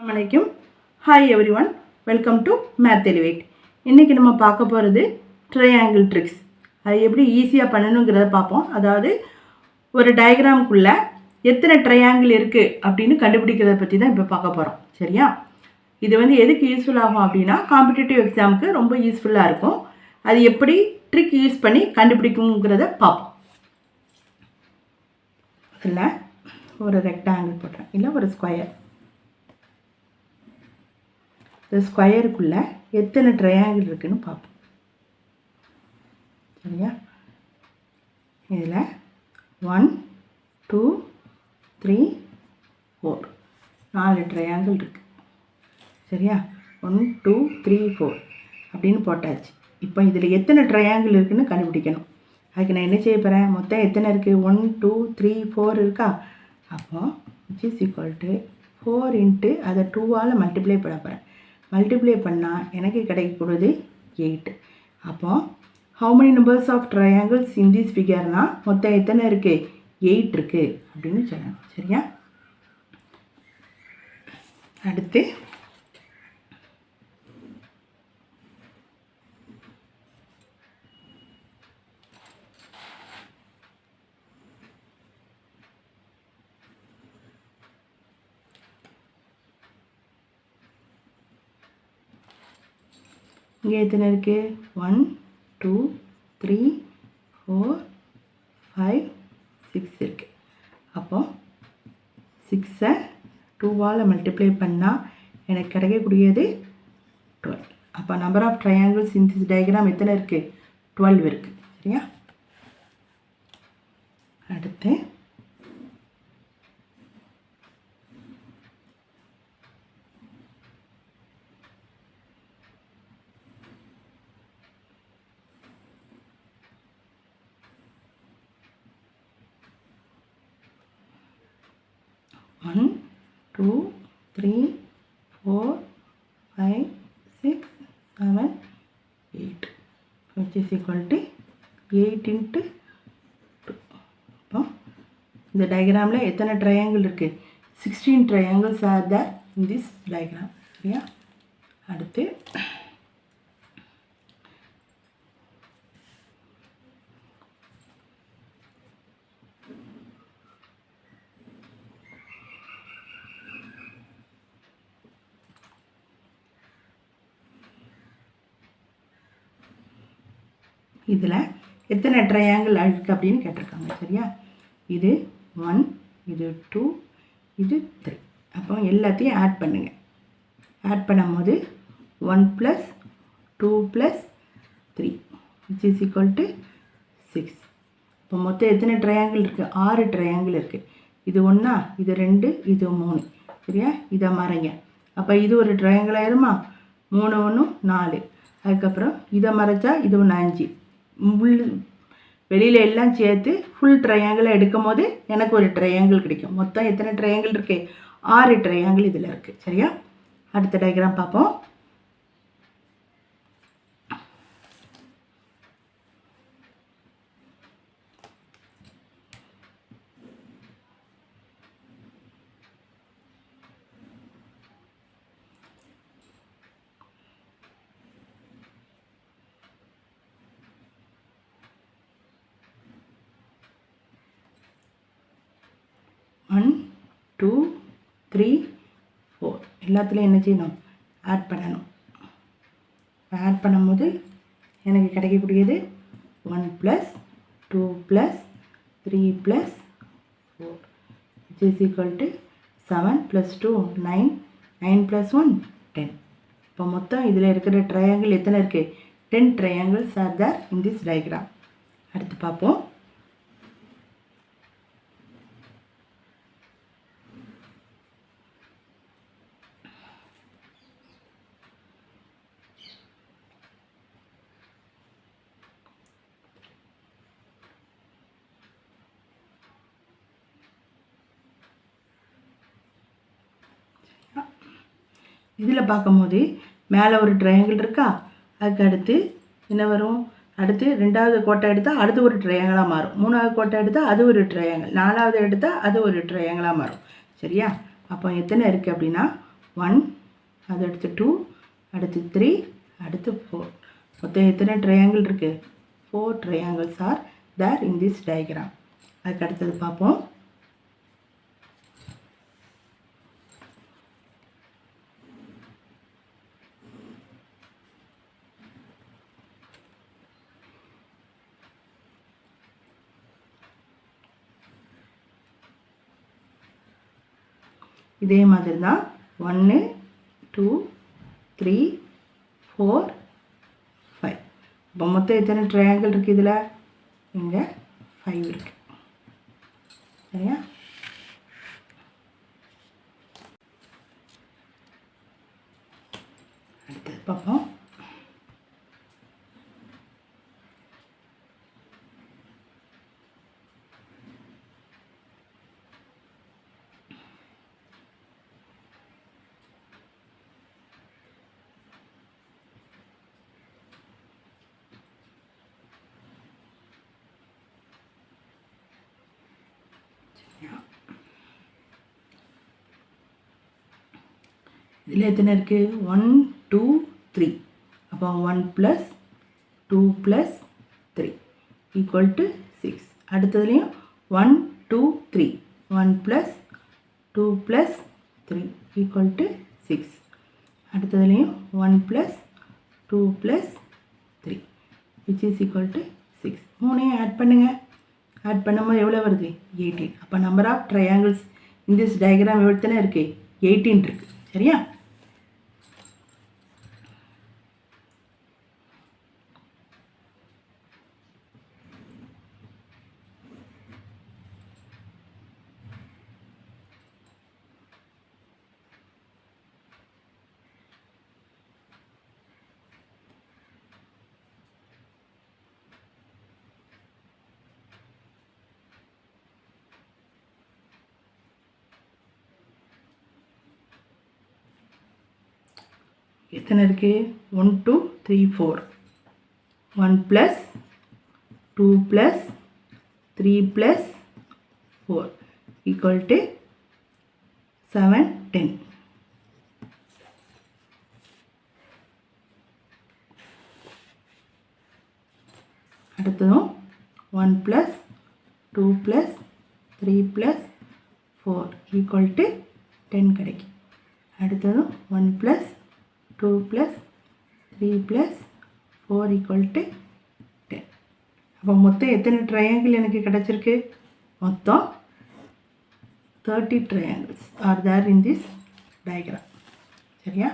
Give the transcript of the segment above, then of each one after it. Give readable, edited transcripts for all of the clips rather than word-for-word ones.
அஸ்ஸலாமு hi every one, welcome to math elevate. இன்றைக்கி நம்ம பார்க்க போகிறது ட்ரையாங்கிள் ட்ரிக்ஸ். அது எப்படி ஈஸியாக பண்ணணுங்கிறத பார்ப்போம். அதாவது ஒரு டயக்ராமுக்குள்ளே எத்தனை ட்ரையாங்கிள் இருக்குது அப்படின்னு கண்டுபிடிக்கிறத பற்றி தான் இப்போ பார்க்க போகிறோம். சரியா? இது எதுக்கு யூஸ்ஃபுல் ஆகும் அப்படின்னா, காம்படிட்டிவ் எக்ஸாமுக்கு ரொம்ப யூஸ்ஃபுல்லாக இருக்கும். அது எப்படி ட்ரிக் யூஸ் பண்ணி கண்டுபிடிக்குங்கிறத பார்ப்போம். அதில் ஒரு ரெக்டாங்கிள் போடுறேன், இல்லை ஒரு ஸ்கொயர். இந்த ஸ்கொயருக்குள்ளே எத்தனை ட்ரையாங்கிள் இருக்குதுன்னு பார்ப்போம். சரியா? இதில் 1 2 3 4 4 ட்ரையாங்கிள் இருக்குது. சரியா? 1 2 3 4 அப்படின்னு போட்டாச்சு. இப்போ இதில் எத்தனை ட்ரையாங்கிள் இருக்குதுன்னு கண்டுபிடிக்கணும். அதுக்கு நான் என்ன செய்ய போகிறேன், மொத்தம் எத்தனை இருக்குது, 1 2 3 4 இருக்கா. அப்போ which is equal to 4 into அதை 2ஆல் மல்டிப்ளை பண்ண போகிறேன். மல்டிப்ளை பண்ணால் எனக்கு கிடைக்கக்கூடாது 8. அப்போ how many numbers of triangles in this ஃபிகர்னால் மொத்தம் எத்தனை இருக்குது, 8 இருக்குது அப்படின்னு சொல்லணும். சரியா? அடுத்து இங்கே எத்தனை இருக்குது, 1 2 3 4 5 6 இருக்குது. அப்போ 6ஐ 2ஆல் மல்டிப்ளை பண்ணால் எனக்கு கிடைக்கக்கூடியது 12. அப்போ number of triangles in this diagram எத்தனை இருக்குது, 12 இருக்குது. சரியா? அடுத்து 1 2 3 4 5 6 7 8 which is equal to 8 into 2. அப்போ இந்த டயக்ராமில் எத்தனை ட்ரையாங்கிள் இருக்குது, 16 triangles are there in this diagram. சரியா? அடுத்து இதில் எத்தனை ட்ரையாங்கிள் இருக்குது அப்படின்னு கேட்டிருக்காங்க. சரியா? இது 1, இது 2, இது 3. அப்போ எல்லாத்தையும் ஆட் பண்ணுங்கள். ஆட் பண்ணும்போது 1 + 2 + 3 which is equal to 6. இப்போ மொத்தம் எத்தனை ட்ரையாங்கிள் இருக்குது, 6 ட்ரையாங்கிள் இருக்குது. இது 1, இது 2, இது 3. சரியா? இதை மறைங்க. அப்போ இது ஒரு ட்ரையாங்கிள் ஆயிருமா, 3 1 4. அதுக்கப்புறம் இதை மறைச்சா இது 1 5. வெளியில் எல்லாம் சேர்த்து ஃபுல் ட்ரையாங்கிளை எடுக்கும் போது எனக்கு ஒரு ட்ரையாங்கிள் கிடைக்கும். மொத்தம் எத்தனை ட்ரையாங்கிள் இருக்குது, 6 ட்ரையாங்கிள் இதில் இருக்குது. சரியா? அடுத்த டயக்ராம் பார்ப்போம். ஒன் 2 3 4 எல்லாத்துலேயும் என்ன செய்யணும், ஆட் பண்ணணும். ஆட் பண்ணும்போது எனக்கு கிடைக்கக்கூடியது 1 + 2 + 3 + 4 which is equal to 7 + 2 9 9 + 1 10. இப்போ மொத்தம் இதில் இருக்கிற ட்ரையாங்கிள் எத்தனை இருக்குது, 10 triangles are there in this diagram. அடுத்து பார்ப்போம். இதில் பார்க்கும்போது மேலே ஒரு ட்ரையாங்கிள் இருக்கா, அதுக்கு அடுத்து என்ன வரும், அடுத்து 2வது கோட்டை எடுத்தால் அடுத்து ஒரு ட்ரையாங்கிளாக மாறும், 3வது கோட்டை எடுத்தால் அது ஒரு ட்ரையாங்கிள், 4வது எடுத்தால் அது ஒரு ட்ரையாங்கிளாக மாறும். சரியா? அப்போ எத்தனை இருக்குது அப்படின்னா 1, அது அடுத்து 2, அடுத்து 3, அடுத்து 4. மொத்தம் எத்தனை ட்ரையாங்கிள் இருக்குது? 4 triangles are there in this diagram. அதுக்கு அடுத்தது பார்ப்போம். இதே மாதிரி தான் 1, 2, 3, 4, 5. இப்போ மொத்தம் எத்தனை ட்ரையாங்கிள் இருக்குது இதில்? இங்கே 5 இருக்குது. சரியா? அடுத்தது பார்ப்போம். இதில் எத்தனை இருக்குது? 1, 2, 3. அப்போ 1 + 2 + 3 = 6. அடுத்ததுலேயும் 1, 2, 3. 1 + 2 + 3 = 6. அடுத்ததுலேயும் 1 + 2 + 3 which is equal to 6. மூணையும் ஆட் பண்ணுங்கள். ஆட் பண்ணும்போது எவ்வளோ வருது? 18. அப்போ number of triangles in this diagram எவ்வளோத்தனை இருக்குது? 18 இருக்குது. சரியா? எத்தனை இருக்குது? 1, 2, 3, 4. 1 + 2 + 3 + 4 = 7, 10. அடுத்ததும் 1 + 2 + 3 + 4 = 10 கிடைக்கும். அடுத்ததும் 1 + 2 + 3 + 4 = 10. அப்போ மொத்தம் எத்தனை ட்ரையாங்கிள் எனக்கு கிடச்சிருக்கு? மொத்தம் 30 triangles are there in this diagram. சரியா?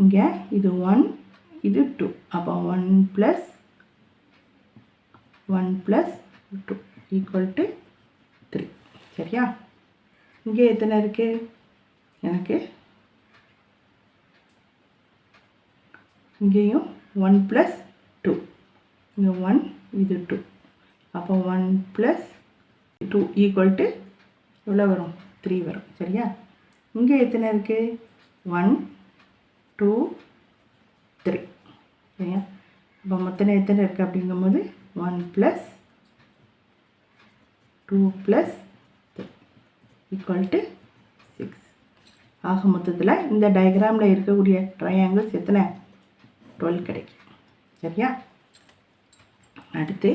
இங்கே இது 1, இது 2. அப்போ 1 + 1 + 2 = 3. சரியா? இங்கே எத்தனை இருக்குது? எனக்கு இங்கேயும் 1 + 2. இங்கே 1, இது 2. அப்போ 1 + 2 = எவ்வளோ வரும்? 3 வரும். சரியா? இங்கே எத்தனை இருக்குது? 1, 2, 3. சரியா? அப்போ மொத்தம் எத்தனை இருக்குது அப்படிங்கும்போது 1 + 2 + 3 = 6. ஆக மொத்தத்தில் இந்த டயக்ராமில் இருக்கக்கூடிய ட்ரையாங்கிள்ஸ் எத்தனை? 12 கிடைக்கும். சரியா? அடுத்து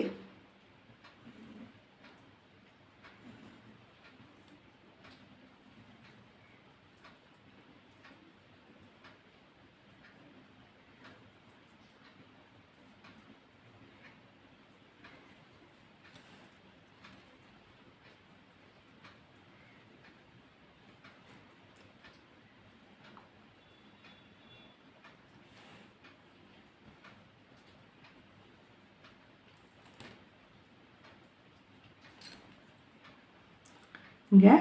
இங்கே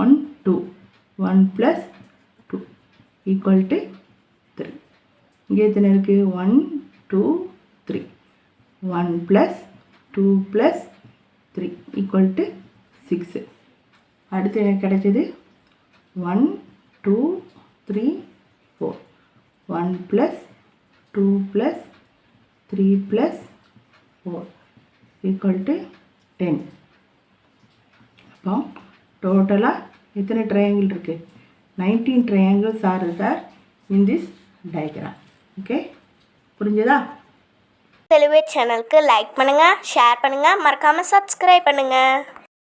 1, 2. 1 + 2 ஈக்குவல் டு 3. இங்கே எத்தனை இருக்குது? 1 2 3. 1 + 2 + 3 ஈக்குவல் டு 6. அடுத்து எனக்கு கிடைச்சது 1 2 3 4. 1 + 2 + 3 + 4 ஈக்குவல் டு 10. அப்போ டோட்டலாக எத்தனை ட்ரையாங்கிள் இருக்குது? 19 triangles are there in this diagram. Okay, புரிஞ்சதா? தெளிவே சேனலுக்கு லைக் பண்ணுங்கள், ஷேர் பண்ணுங்கள், மறக்காமல் சப்ஸ்கிரைப் பண்ணுங்கள்.